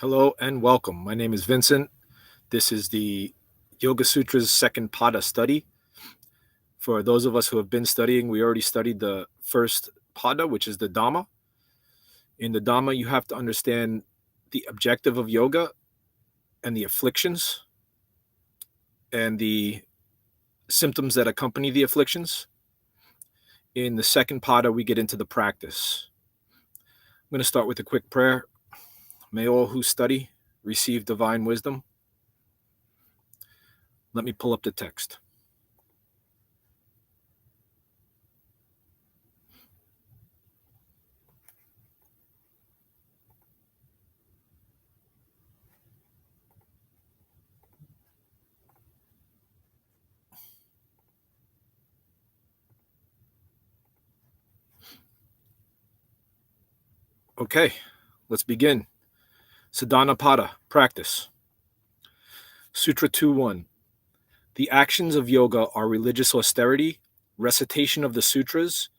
Hello and welcome. My name is Vincent. This is the Yoga Sutras second pada study. For those of us who have been studying, we already studied the first pada, which is the Dhamma. In the Dhamma, you have to understand the objective of yoga and the afflictions and the symptoms that accompany the afflictions. In the second pada, we get into the practice. I'm going to start with a quick prayer. May all who study receive divine wisdom. Let me pull up the text. Okay, let's begin. Sadhana Pada, practice. Sutra 2.1. The actions of yoga are religious austerity, recitation of the sutras,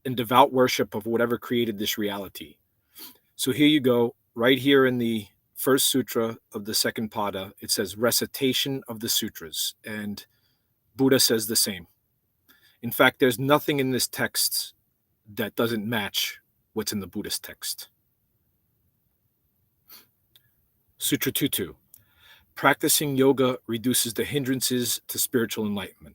and devout worship of whatever created this reality. So here you go, right here in the first sutra of the second pada, it says recitation of the sutras, and Buddha says the same. In fact, there's nothing in this text that doesn't match what's in the Buddhist text. Sutra 2.2. Practicing yoga reduces the hindrances to spiritual enlightenment.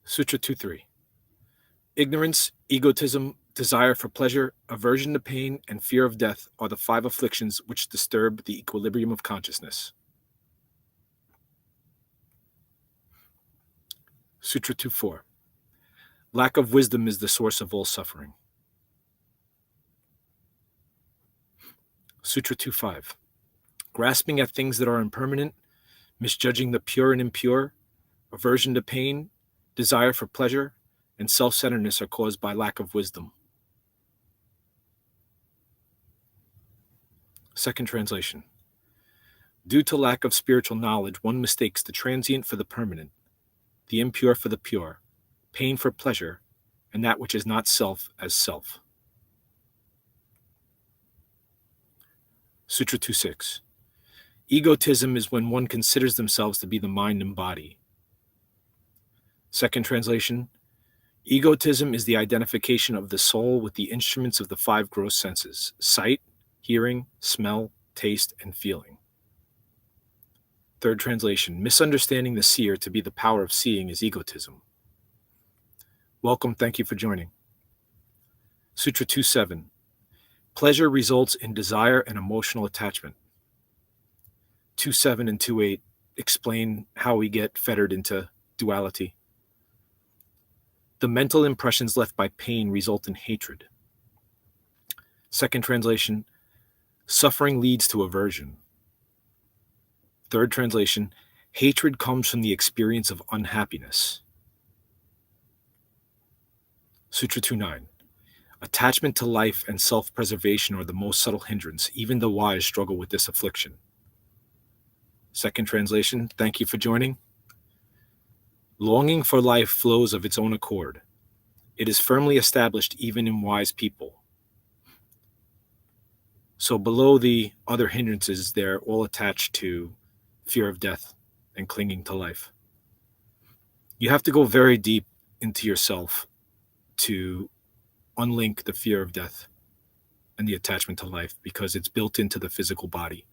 Sutra 2.3. Ignorance, egotism, desire for pleasure, aversion to pain, and fear of death are the 5 afflictions which disturb the equilibrium of consciousness. Sutra 2.4. Lack of wisdom is the source of all suffering. Sutra 2.5. Grasping at things that are impermanent, misjudging the pure and impure, aversion to pain, desire for pleasure, and self-centeredness are caused by lack of wisdom. Second translation. Due to lack of spiritual knowledge, one mistakes the transient for the permanent, the impure for the pure, pain for pleasure, and that which is not self as self. Sutra 2.6. Egotism is when one considers themselves to be the mind and body. Second translation. Egotism is the identification of the soul with the instruments of the 5 gross senses: sight, hearing, smell, taste, and feeling. Third translation. Misunderstanding the seer to be the power of seeing is egotism. Welcome, thank you for joining. Sutra 2.7. Pleasure results in desire and emotional attachment. 2.7 and 2.8 explain how we get fettered into duality. The mental impressions left by pain result in hatred. Second translation. Suffering leads to aversion. Third translation. Hatred comes from the experience of unhappiness. Sutra 2.9. Attachment to life and self-preservation are the most subtle hindrance. Even the wise struggle with this affliction. Second translation. Thank you for joining. Longing for life flows of its own accord. It is firmly established even in wise people. So below the other hindrances, they're all attached to fear of death and clinging to life. You have to go very deep into yourself to unlink the fear of death and the attachment to life, because it's built into the physical body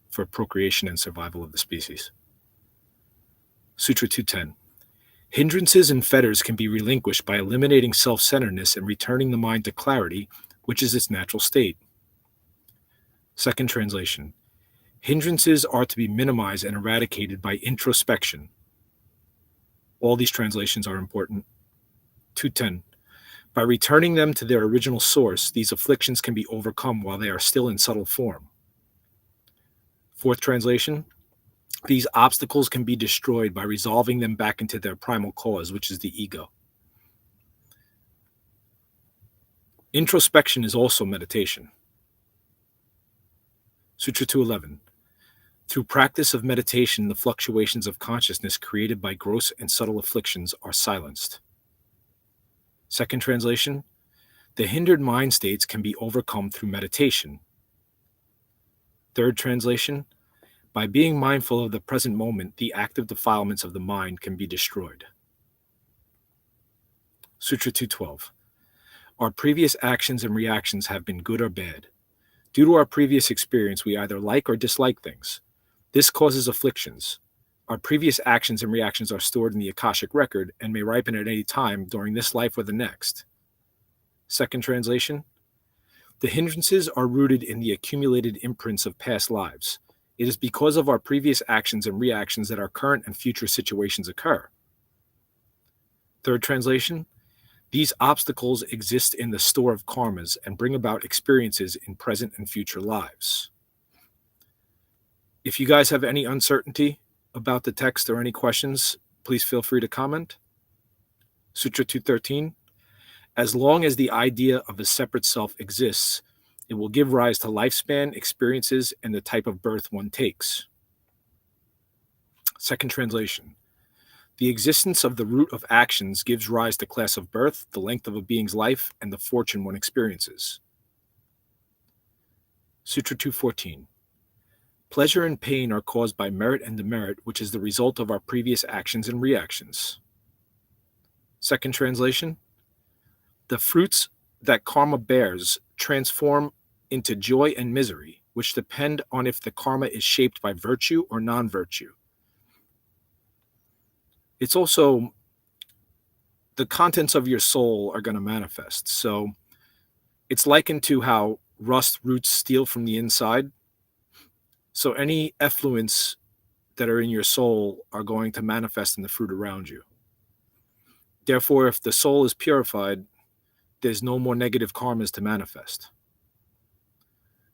for procreation and survival of the species. Sutra 2.10. Hindrances and fetters can be relinquished by eliminating self-centeredness and returning the mind to clarity, which is its natural state. Second translation. Hindrances are to be minimized and eradicated by introspection. All these translations are important. 2.10. By returning them to their original source, these afflictions can be overcome while they are still in subtle form. Fourth translation. These obstacles can be destroyed by resolving them back into their primal cause, which is the ego. Introspection is also meditation. Sutra 2.11. Through practice of meditation, the fluctuations of consciousness created by gross and subtle afflictions are silenced. Second translation, the hindered mind states can be overcome through meditation. Third translation, by being mindful of the present moment, the active defilements of the mind can be destroyed. Sutra 212. Our previous actions and reactions have been good or bad. Due to our previous experience, we either like or dislike things. This causes afflictions. Our previous actions and reactions are stored in the Akashic record and may ripen at any time during this life or the next. Second translation, the hindrances are rooted in the accumulated imprints of past lives. It is because of our previous actions and reactions that our current and future situations occur. Third translation, these obstacles exist in the store of karmas and bring about experiences in present and future lives. If you guys have any uncertainty about the text or any questions, please feel free to comment. Sutra 213, as long as the idea of a separate self exists, it will give rise to lifespan, experiences, and the type of birth one takes. Second translation, the existence of the root of actions gives rise to class of birth, the length of a being's life, and the fortune one experiences. Sutra 214, pleasure and pain are caused by merit and demerit, which is the result of our previous actions and reactions. Second translation, the fruits that karma bears transform into joy and misery, which depend on if the karma is shaped by virtue or non-virtue. It's also the contents of your soul are going to manifest. So it's likened to how rust roots steel from the inside. So any effluents that are in your soul are going to manifest in the fruit around you. Therefore, if the soul is purified, there's no more negative karmas to manifest.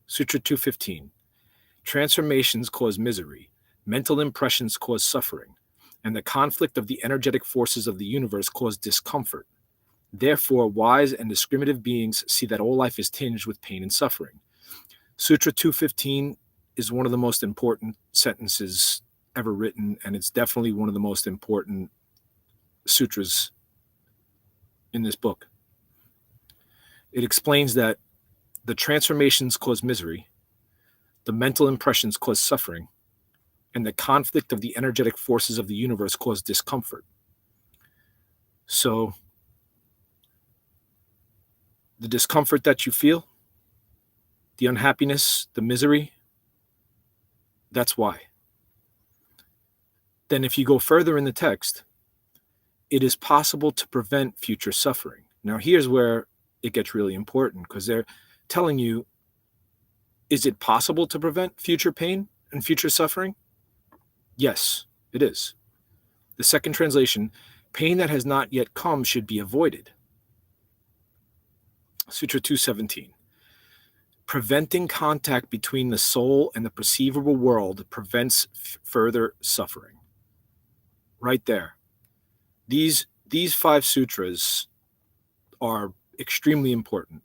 Sutra 215. Transformations cause misery, mental impressions cause suffering, and the conflict of the energetic forces of the universe cause discomfort. Therefore, wise and discriminative beings see that all life is tinged with pain and suffering. Sutra 215 is one of the most important sentences ever written, and it's definitely one of the most important sutras in this book. It explains that the transformations cause misery, the mental impressions cause suffering, and the conflict of the energetic forces of the universe cause discomfort. So, the discomfort that you feel, the unhappiness, the misery, that's why. Then if you go further in the text, it is possible to prevent future suffering. Now here's where it gets really important, because they're telling you, is it possible to prevent future pain and future suffering? Yes, it is. The second translation, pain that has not yet come should be avoided. Sutra 217. Preventing contact between the soul and the perceivable world prevents further suffering. Right there. These 5 sutras are extremely important.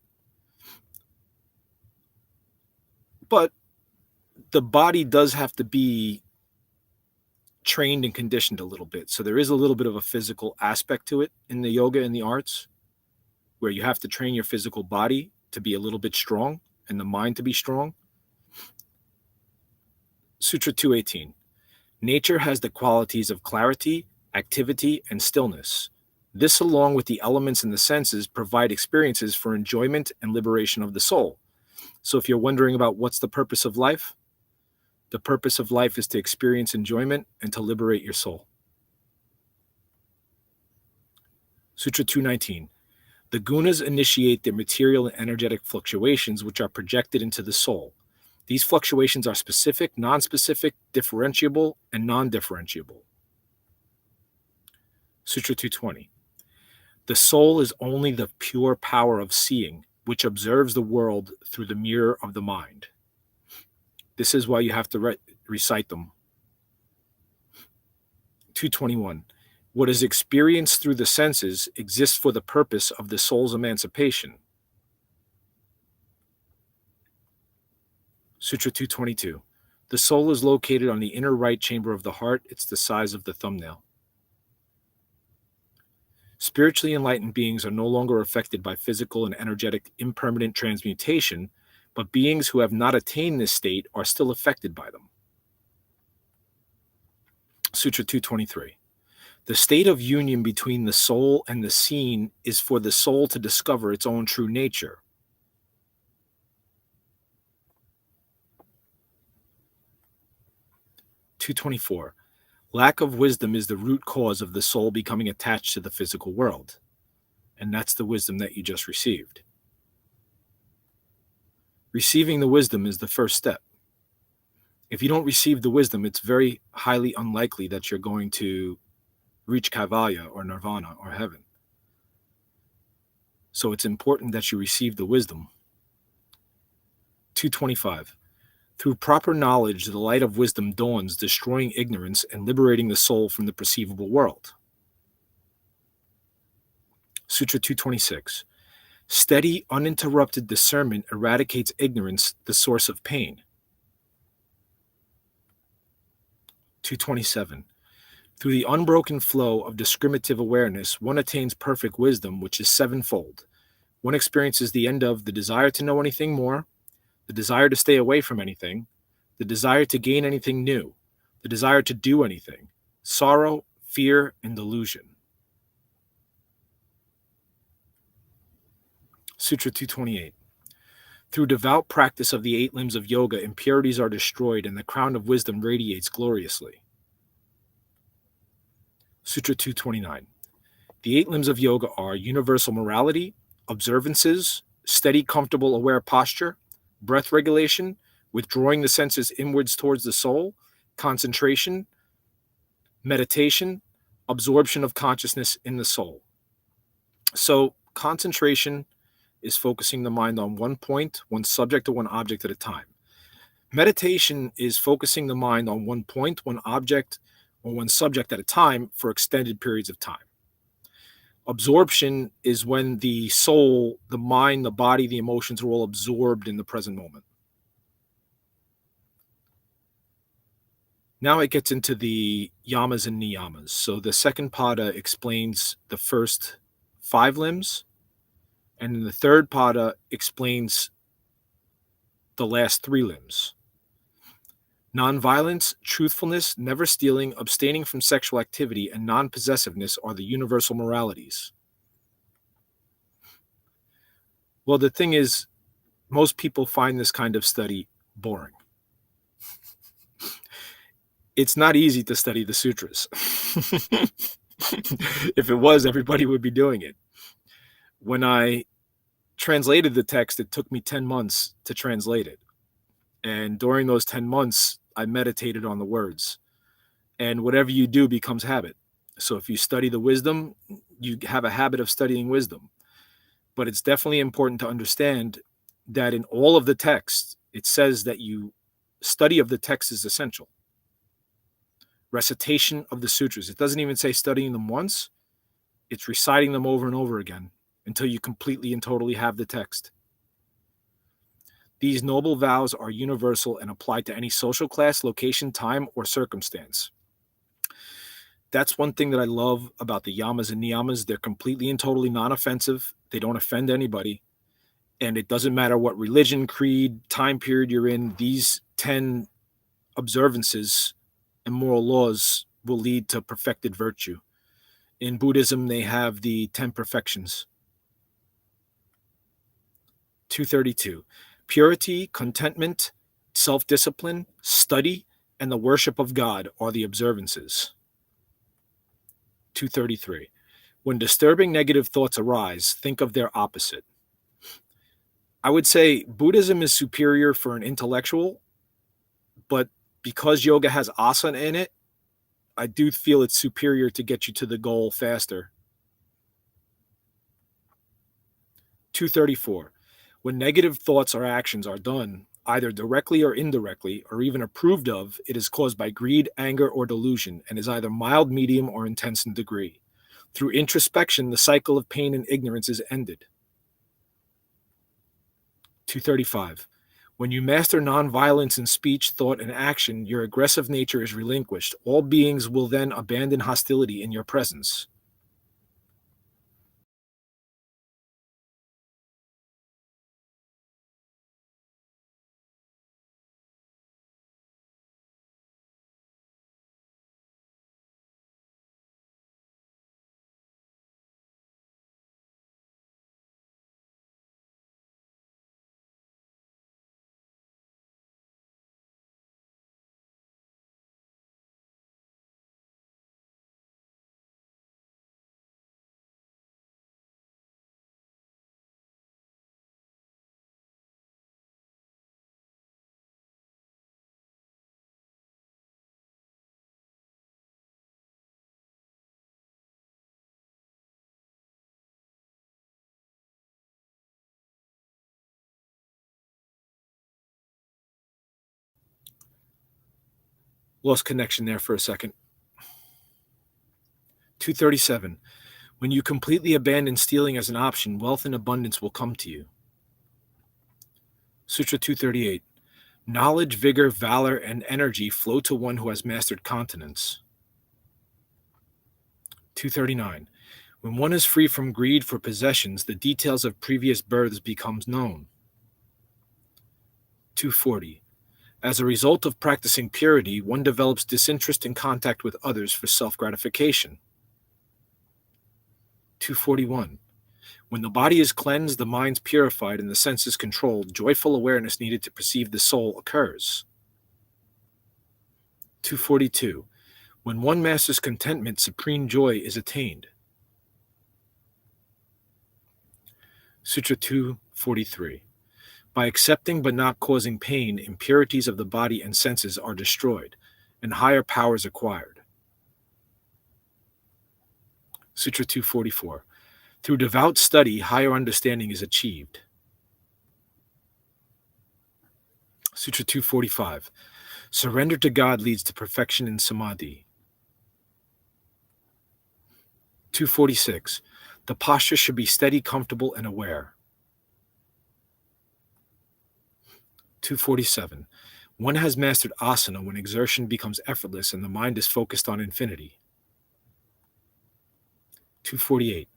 But the body does have to be trained and conditioned a little bit. So there is a little bit of a physical aspect to it in the yoga and the arts, where you have to train your physical body to be a little bit strong and the mind to be strong. Sutra 218. Nature has the qualities of clarity, activity, and stillness. This, along with the elements and the senses, provide experiences for enjoyment and liberation of the soul. So if you're wondering about what's the purpose of life, the purpose of life is to experience enjoyment and to liberate your soul. Sutra 219. The gunas initiate the material and energetic fluctuations which are projected into the soul. These fluctuations are specific, non-specific, differentiable, and non-differentiable. Sutra 220. The soul is only the pure power of seeing, which observes the world through the mirror of the mind. This is why you have to recite them. 221. What is experienced through the senses exists for the purpose of the soul's emancipation. Sutra 222. The soul is located on the inner right chamber of the heart. It's the size of the thumbnail. Spiritually enlightened beings are no longer affected by physical and energetic impermanent transmutation, but beings who have not attained this state are still affected by them. Sutra 223. The state of union between the soul and the seen is for the soul to discover its own true nature. (224) Lack of wisdom is the root cause of the soul becoming attached to the physical world. And that's the wisdom that you just received. Receiving the wisdom is the first step. If you don't receive the wisdom, it's very highly unlikely that you're going to reach Kaivalya or Nirvana or heaven. So it's important that you receive the wisdom. 225. Through proper knowledge, the light of wisdom dawns, destroying ignorance and liberating the soul from the perceivable world. Sutra 226. Steady, uninterrupted discernment eradicates ignorance, the source of pain. 227. Through the unbroken flow of discriminative awareness, one attains perfect wisdom, which is sevenfold. One experiences the end of the desire to know anything more, the desire to stay away from anything, the desire to gain anything new, the desire to do anything, sorrow, fear, and delusion. Sutra 228. Through devout practice of the 8 limbs of yoga, impurities are destroyed and the crown of wisdom radiates gloriously. Sutra 229. The 8 limbs of yoga are universal morality, observances, steady, comfortable, aware posture, breath regulation, withdrawing the senses inwards towards the soul, concentration, meditation, absorption of consciousness in the soul. So concentration is focusing the mind on one point, one subject, or one object at a time. Meditation is focusing the mind on one point, one object, or one subject at a time for extended periods of time. Absorption is when the soul, the mind, the body, the emotions are all absorbed in the present moment. Now it gets into the yamas and niyamas. So the second pada explains the first 5 limbs, and then the third pada explains the last 3 limbs. Nonviolence, truthfulness, never stealing, abstaining from sexual activity, and non-possessiveness are the universal moralities. Well, the thing is, most people find this kind of study boring. It's not easy to study the sutras. If it was, everybody would be doing it. When I translated the text, it took me 10 months to translate it. And during those 10 months, I meditated on the words. And whatever you do becomes habit. So if you study the wisdom, you have a habit of studying wisdom. But it's definitely important to understand that in all of the texts, it says that study of the text is essential. Recitation of the sutras. It doesn't even say studying them once. It's reciting them over and over again until you completely and totally have the text. These noble vows are universal and apply to any social class, location, time, or circumstance. That's one thing that I love about the yamas and niyamas. They're completely and totally non-offensive. They don't offend anybody. And it doesn't matter what religion, creed, time period you're in. These 10 observances and moral laws will lead to perfected virtue. In Buddhism, they have the 10 perfections. 232. Purity, contentment, self-discipline, study, and the worship of God are the observances. 233. When disturbing negative thoughts arise, think of their opposite. I would say Buddhism is superior for an intellectual, but because yoga has asana in it, I do feel it's superior to get you to the goal faster. 234. When negative thoughts or actions are done, either directly or indirectly, or even approved of, it is caused by greed, anger, or delusion, and is either mild, medium, or intense in degree. Through introspection, the cycle of pain and ignorance is ended. 235. When you master nonviolence in speech, thought, and action, your aggressive nature is relinquished. All beings will then abandon hostility in your presence. Lost connection there for a second. 237. When you completely abandon stealing as an option, wealth and abundance will come to you. Sutra 238. Knowledge, vigor, valor, and energy flow to one who has mastered continence. 239. When one is free from greed for possessions, the details of previous births becomes known. 240. As a result of practicing purity, one develops disinterest in contact with others for self-gratification. 241. When the body is cleansed, the mind's purified, and the senses controlled, joyful awareness needed to perceive the soul occurs. 242. When one masters contentment, supreme joy is attained. Sutra 243. By accepting but not causing pain, impurities of the body and senses are destroyed, and higher powers acquired. Sutra 244. Through devout study, higher understanding is achieved. Sutra 245. Surrender to God leads to perfection in samadhi. 246. The posture should be steady, comfortable, and aware. 247. One has mastered asana when exertion becomes effortless and the mind is focused on infinity. 248.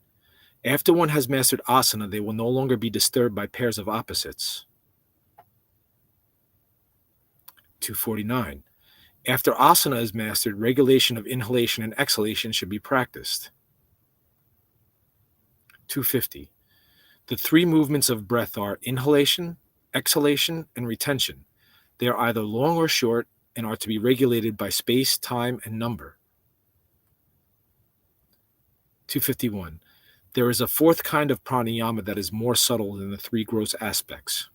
After one has mastered asana, they will no longer be disturbed by pairs of opposites. 249. After asana is mastered, regulation of inhalation and exhalation should be practiced. 250. The three movements of breath are inhalation, exhalation, and retention. They are either long or short and are to be regulated by space, time, and number. 251. There is a fourth kind of pranayama that is more subtle than the three gross aspects.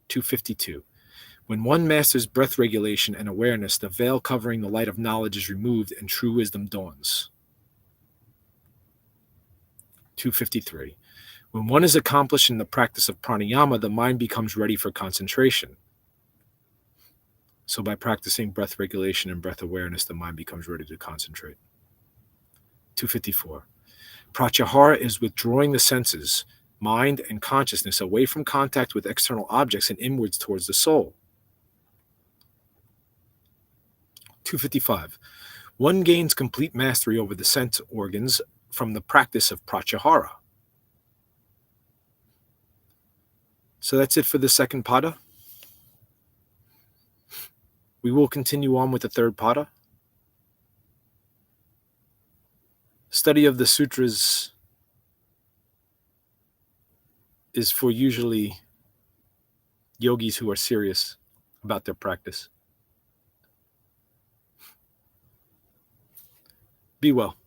252. When one masters breath regulation and awareness, the veil covering the light of knowledge is removed and true wisdom dawns. 253. When one is accomplished in the practice of pranayama, the mind becomes ready for concentration. So by practicing breath regulation and breath awareness, the mind becomes ready to concentrate. 254. Pratyahara is withdrawing the senses, mind, and consciousness away from contact with external objects and inwards towards the soul. 255. One gains complete mastery over the sense organs from the practice of pratyahara. So that's it for the second pada. We will continue on with the third pada. Study of the sutras is for usually yogis who are serious about their practice. Be well.